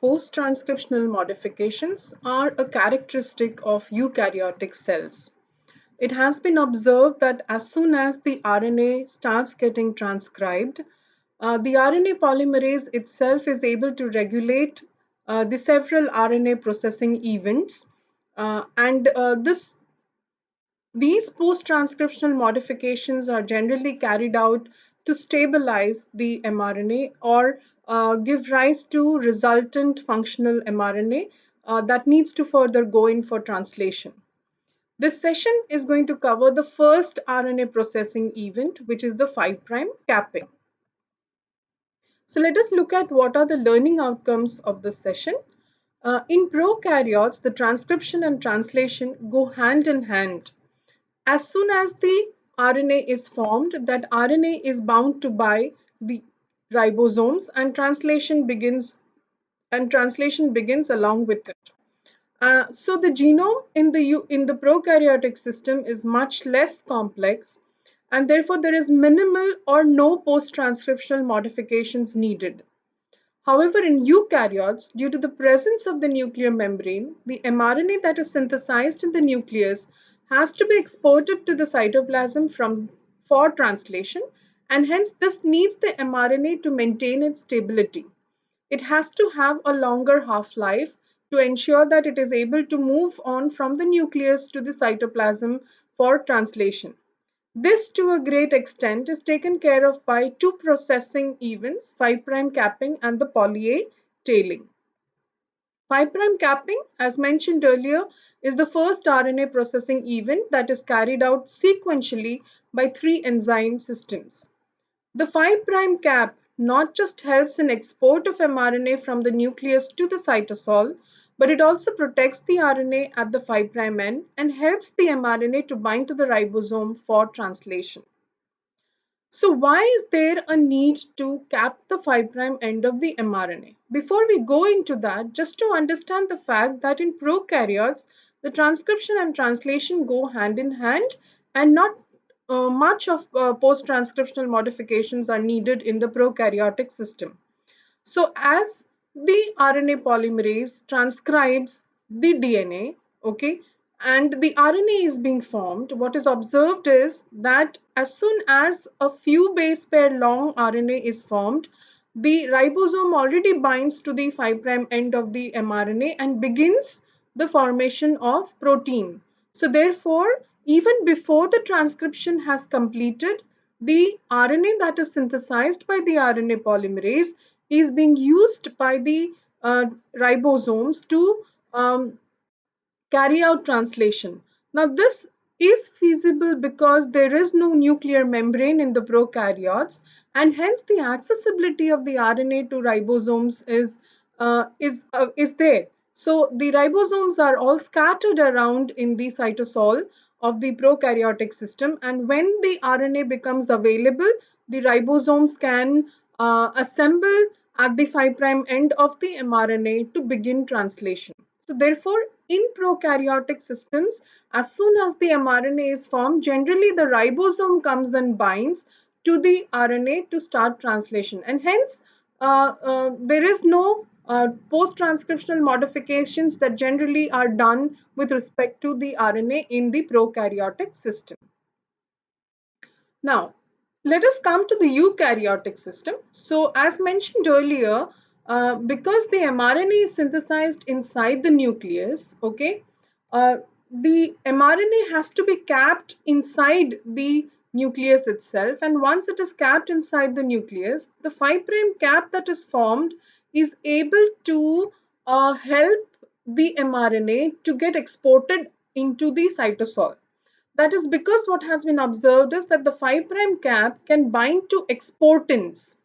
Post-transcriptional modifications are a characteristic of eukaryotic cells. It has been observed that as soon as the RNA starts getting transcribed, the RNA polymerase itself is able to regulate the several RNA processing events, and these post-transcriptional modifications are generally carried out to stabilize the mRNA or give rise to resultant functional mRNA that needs to further go in for translation. This session is going to cover the first RNA processing event, which is the 5' capping. So let us look at what are the learning outcomes of this session. In prokaryotes, the transcription and translation go hand in hand. As soon as the RNA is formed, that RNA is bound to by the ribosomes and translation begins along with it. So the genome in the prokaryotic system is much less complex, and therefore there is minimal or no post-transcriptional modifications needed. However, in eukaryotes, due to the presence of the nuclear membrane, the mRNA that is synthesized in the nucleus has to be exported to the cytoplasm for translation, and hence this needs the mRNA to maintain its stability. It has to have a longer half-life to ensure that it is able to move on from the nucleus to the cytoplasm for translation. This, to a great extent, is taken care of by two processing events, 5' capping and the poly-A tailing. 5' capping, as mentioned earlier, is the first RNA processing event that is carried out sequentially by three enzyme systems. The 5' cap not just helps in export of mRNA from the nucleus to the cytosol, but it also protects the RNA at the 5' end and helps the mRNA to bind to the ribosome for translation. So why is there a need to cap the 5' end of the mRNA? Before we go into that, just to understand the fact that in prokaryotes, the transcription and translation go hand in hand, and not much of post-transcriptional modifications are needed in the prokaryotic system. So as the RNA polymerase transcribes the DNA, okay, and the RNA is being formed, what is observed is that as soon as a few base pair long RNA is formed, the ribosome already binds to the 5' end of the mRNA and begins the formation of protein. So therefore, even before the transcription has completed, the RNA that is synthesized by the RNA polymerase is being used by the ribosomes to carry out translation. Now, this is feasible because there is no nuclear membrane in the prokaryotes, and hence the accessibility of the RNA to ribosomes is there. So the ribosomes are all scattered around in the cytosol of the prokaryotic system, and when the RNA becomes available, the ribosomes can assemble at the 5' end of the mRNA to begin translation. So therefore, in prokaryotic systems, as soon as the mRNA is formed, generally the ribosome comes and binds to the RNA to start translation, and hence there is no post-transcriptional modifications that generally are done with respect to the RNA in the prokaryotic system. Now, let us come to the eukaryotic system. So, as mentioned earlier, because the mRNA is synthesized inside the nucleus, okay, the mRNA has to be capped inside the nucleus itself, and once it is capped inside the nucleus, the 5' cap that is formed is able to help the mRNA to get exported into the cytosol. That is because what has been observed is that the 5' cap can bind to exportins.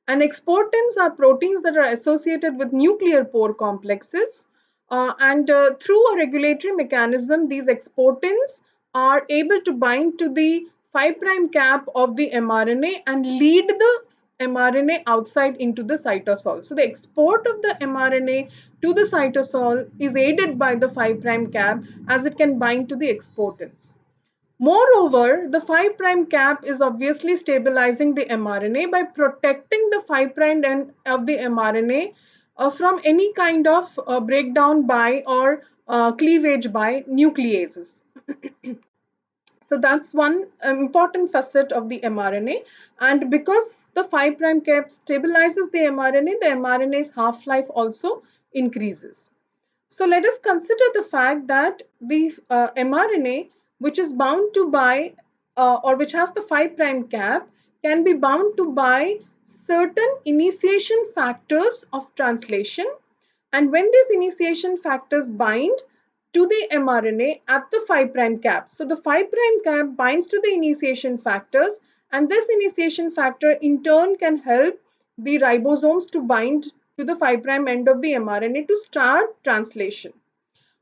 And exportins are proteins that are associated with nuclear pore complexes. And through a regulatory mechanism, these exportins are able to bind to the 5' cap of the mRNA and lead the mRNA outside into the cytosol. So the export of the mRNA to the cytosol is aided by the 5' cap, as it can bind to the exportins. Moreover, the 5' cap is obviously stabilizing the mRNA by protecting the 5' end of the mRNA from any kind of breakdown by or cleavage by nucleases. So that's one important facet of the mRNA. And because the 5' cap stabilizes the mRNA's half-life also increases. So let us consider the fact that the mRNA, which is bound to by or which has the 5' cap, can be bound to by certain initiation factors of translation. And when these initiation factors bind to the mRNA at the 5' cap, so the 5' cap binds to the initiation factors, and this initiation factor in turn can help the ribosomes to bind to the 5' end of the mRNA to start translation.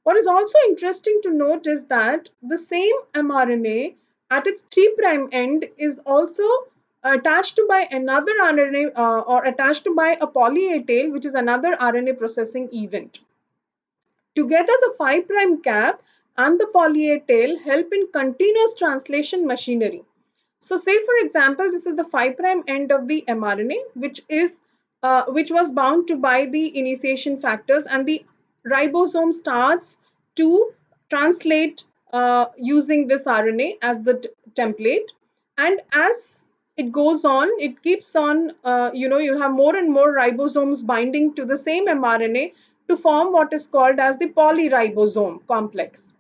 What is also interesting to note is that the same mRNA at its 3' end is also attached to by another RNA or attached to by a poly A tail, which is another RNA processing event. Together, the 5' cap and the poly A tail help in continuous translation machinery. So say for example, this is the 5' end of the mRNA, which was bound to by the initiation factors, and the ribosome starts to translate using this RNA as the template. And as it goes on, it keeps on, you have more and more ribosomes binding to the same mRNA to form what is called as the polyribosome complex.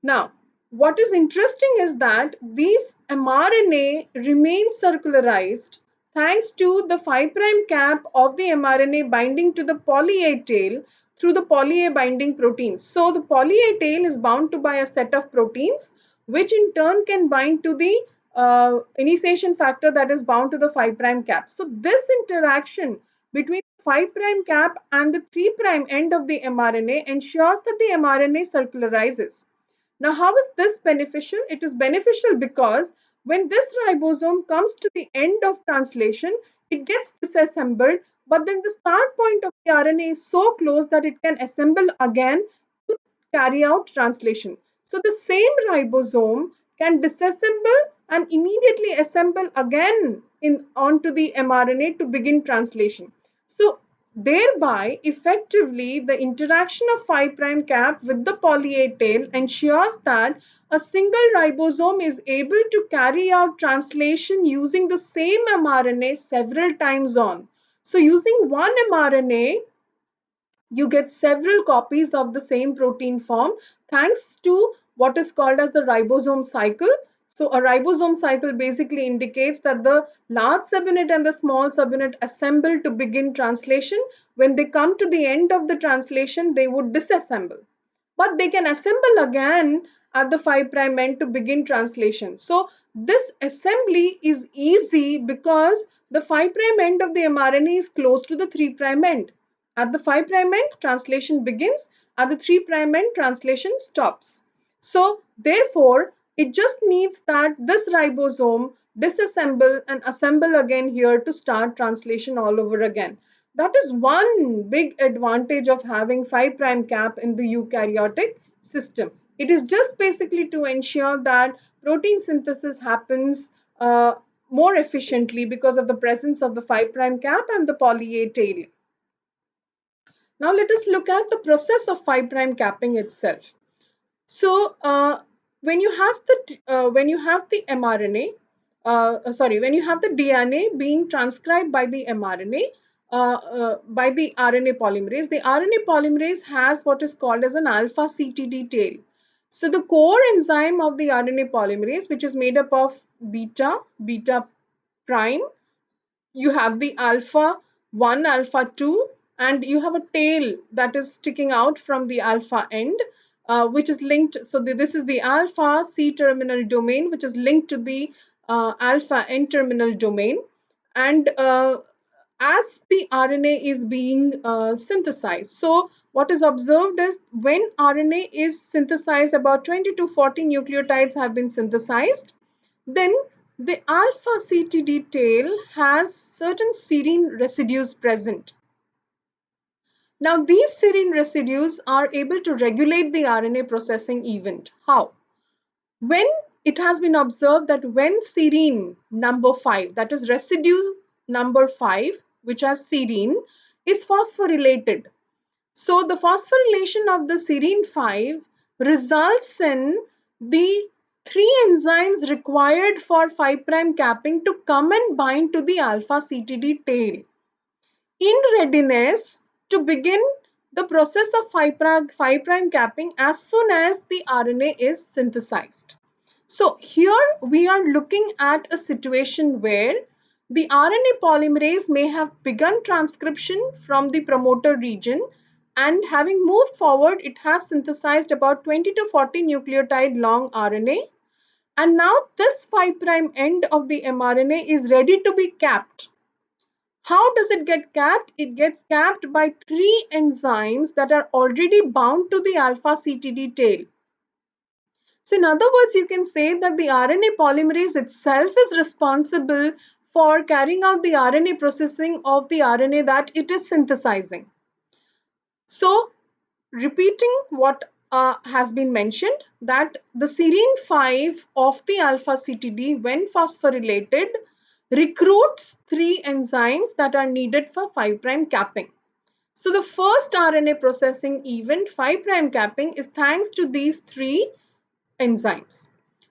Now, what is interesting is that these mRNA remain circularized thanks to the 5' cap of the mRNA binding to the poly A tail through the poly A binding proteins. So the poly A tail is bound to by a set of proteins, which in turn can bind to the initiation factor that is bound to the 5' cap. So this interaction between 5' cap and the 3' end of the mRNA ensures that the mRNA circularizes. Now, how is this beneficial? It is beneficial because when this ribosome comes to the end of translation, it gets disassembled, but then the start point of the RNA is so close that it can assemble again to carry out translation. So the same ribosome can disassemble and immediately assemble again onto the mRNA to begin translation. So thereby, effectively, the interaction of 5' cap with the poly A tail ensures that a single ribosome is able to carry out translation using the same mRNA several times on. So using one mRNA, you get several copies of the same protein form thanks to what is called as the ribosome cycle. So a ribosome cycle basically indicates that the large subunit and the small subunit assemble to begin translation. When they come to the end of the translation, they would disassemble, but they can assemble again at the 5' end to begin translation. So this assembly is easy because the 5' end of the mRNA is close to the 3' end. At the 5' end, translation begins. At the 3' end, translation stops. So therefore, it just needs that this ribosome disassemble and assemble again here to start translation all over again. That is one big advantage of having 5' cap in the eukaryotic system. It is just basically to ensure that protein synthesis happens more efficiently because of the presence of the 5' cap and the poly A tail. Now let us look at the process of 5' capping itself. So when you have the mRNA, when you have the DNA being transcribed by the mRNA by the RNA polymerase, the RNA polymerase has what is called as an alpha CTD tail. So the core enzyme of the RNA polymerase, which is made up of beta prime, you have the alpha 1, alpha 2, and you have a tail that is sticking out from the alpha end, which is linked. So this is the alpha C terminal domain, which is linked to the alpha N terminal domain. And as the RNA is being synthesized, so what is observed is when RNA is synthesized, about 20 to 40 nucleotides have been synthesized, then the alpha CTD tail has certain serine residues present. Now, these serine residues are able to regulate the RNA processing event. How? When it has been observed that when serine number 5, that is residue number 5, which has serine, is phosphorylated. So the phosphorylation of the serine 5 results in the three enzymes required for 5' capping to come and bind to the alpha CTD tail in readiness to begin the process of 5' capping as soon as the RNA is synthesized. So here we are looking at a situation where the RNA polymerase may have begun transcription from the promoter region, and having moved forward, it has synthesized about 20 to 40 nucleotide long RNA. And now this 5' end of the mRNA is ready to be capped. How does it get capped? It gets capped by three enzymes that are already bound to the alpha CTD tail. So in other words, you can say that the RNA polymerase itself is responsible for carrying out the RNA processing of the RNA that it is synthesizing. So repeating what has been mentioned, that the serine 5 of the alpha CTD, when phosphorylated, recruits three enzymes that are needed for 5' capping. So the first RNA processing event, 5' capping, is thanks to these three enzymes.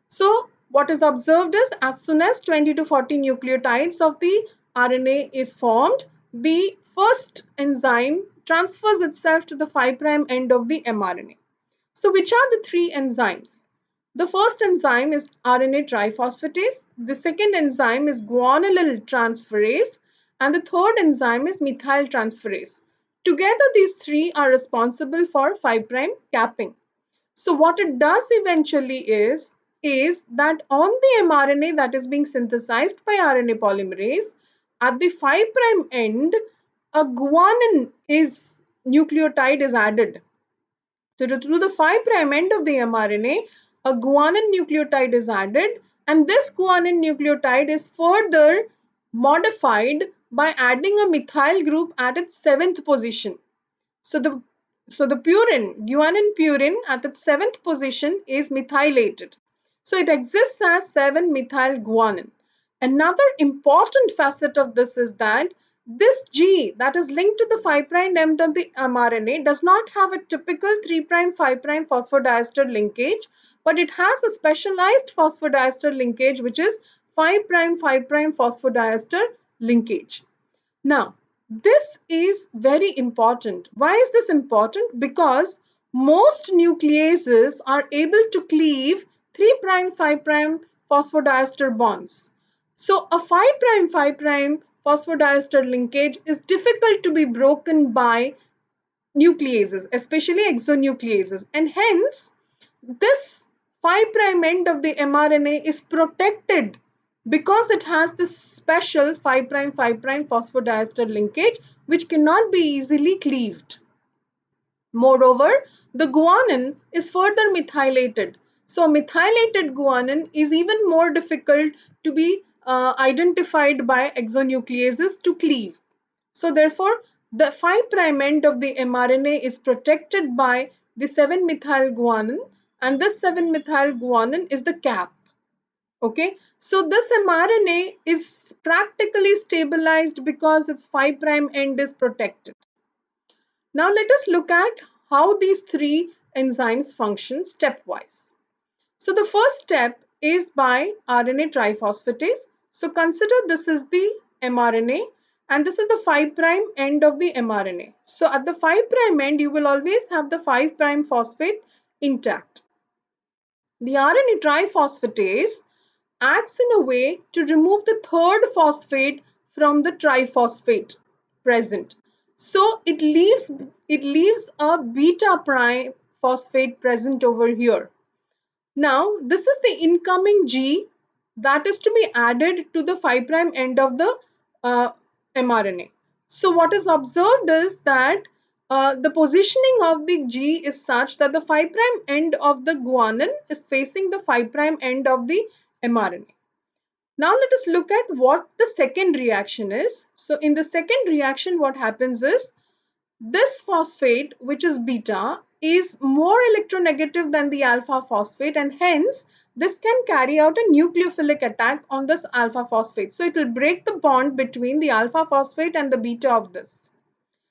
So what is observed is, as soon as 20 to 40 nucleotides of the RNA is formed, the first enzyme transfers itself to the 5' end of the mRNA. So which are the three enzymes? The first enzyme is RNA triphosphatase, the second enzyme is guanylyl transferase, and the third enzyme is methyl transferase. Together these three are responsible for 5' capping. So what it does eventually is that on the mRNA that is being synthesized by RNA polymerase, at the 5' end, a guanine nucleotide is added. So to the 5' end of the mRNA, a guanine nucleotide is added, and this guanine nucleotide is further modified by adding a methyl group at its 7th position. So the purine, guanine purine at its 7th position is methylated. So it exists as 7-methyl guanine. Another important facet of this is that this G that is linked to the 5' end of the mRNA does not have a typical 3', 5' phosphodiester linkage, but it has a specialized phosphodiester linkage, which is 5', 5' phosphodiester linkage. Now, this is very important. Why is this important? Because most nucleases are able to cleave 3', 5' phosphodiester bonds. So a 5', 5' phosphodiester linkage is difficult to be broken by nucleases, especially exonucleases, and hence this 5' end of the mRNA is protected because it has this special 5', 5' phosphodiester linkage which cannot be easily cleaved. Moreover, the guanine is further methylated. So methylated guanine is even more difficult to be identified by exonucleases to cleave. So therefore, the 5' end of the mRNA is protected by the 7-methyl guanine, and this 7-methyl guanine is the cap. Okay, so this mRNA is practically stabilized because its 5' end is protected. Now let us look at how these three enzymes function stepwise. So the first step is by RNA triphosphatase. So consider this is the mRNA and this is the 5' end of the mRNA. So at the 5' end, you will always have the 5' phosphate intact. The RNA triphosphatase acts in a way to remove the third phosphate from the triphosphate present. So it leaves a beta prime phosphate present over here. Now this is the incoming G that is to be added to the 5' end of the mRNA. So what is observed is that the positioning of the G is such that the 5' end of the guanine is facing the 5' end of the mRNA. Now let us look at what the second reaction is. So in the second reaction, what happens is this phosphate, which is beta, is more electronegative than the alpha phosphate, and hence this can carry out a nucleophilic attack on this alpha phosphate. So it will break the bond between the alpha phosphate and the beta of this.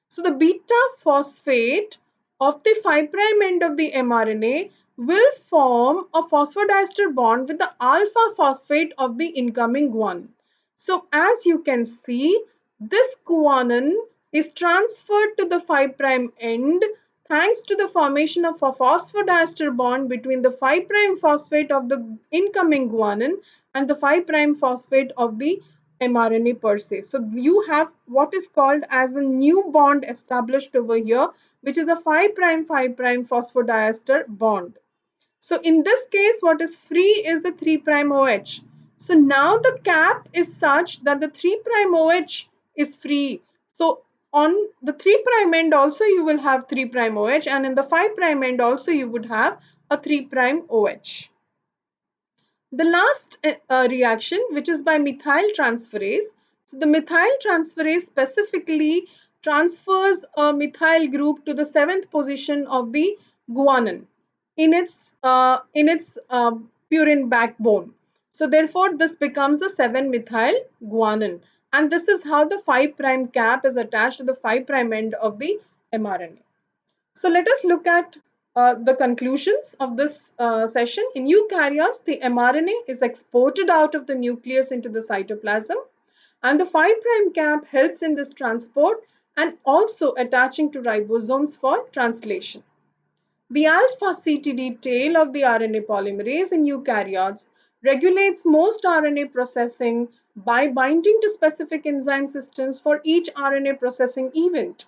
So the beta phosphate of the 5' end of the mRNA will form a phosphodiester bond with the alpha phosphate of the incoming guanine. So as you can see, this guanine is transferred to the 5' end thanks to the formation of a phosphodiester bond between the 5' phosphate of the incoming guanine and the 5' phosphate of the mRNA per se. So you have what is called as a new bond established over here, which is a 5' phosphodiester bond. So in this case, what is free is the 3' OH. So now the cap is such that the 3' OH is free. So on the 3' end also you will have 3' OH, and in the 5' end also you would have a 3' OH. The last reaction, which is by methyl transferase. So the methyl transferase specifically transfers a methyl group to the 7th position of the guanine in its purine backbone. So therefore this becomes a 7-methyl guanine, and this is how the 5' cap is attached to the 5' end of the mRNA. So let us look at the conclusions of this session. In eukaryotes, the mRNA is exported out of the nucleus into the cytoplasm, and the 5' cap helps in this transport and also attaching to ribosomes for translation. The alpha CTD tail of the RNA polymerase in eukaryotes regulates most RNA processing by binding to specific enzyme systems for each RNA processing event.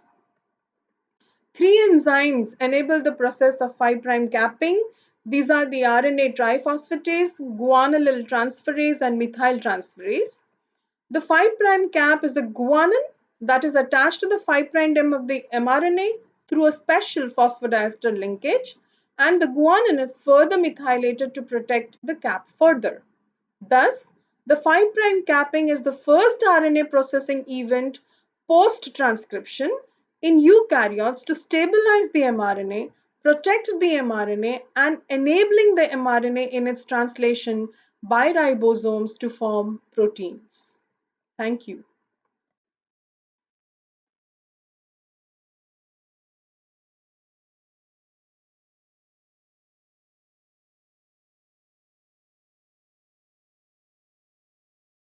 3 enzymes enable the process of 5' capping. These are the RNA triphosphatase, guanylyl transferase, and methyl transferase. The 5' cap is a guanine that is attached to the 5' end of the mRNA through a special phosphodiester linkage, and the guanine is further methylated to protect the cap further. Thus, the 5' capping is the first RNA processing event post-transcription in eukaryotes to stabilize the mRNA, protect the mRNA, and enabling the mRNA in its translation by ribosomes to form proteins. Thank you.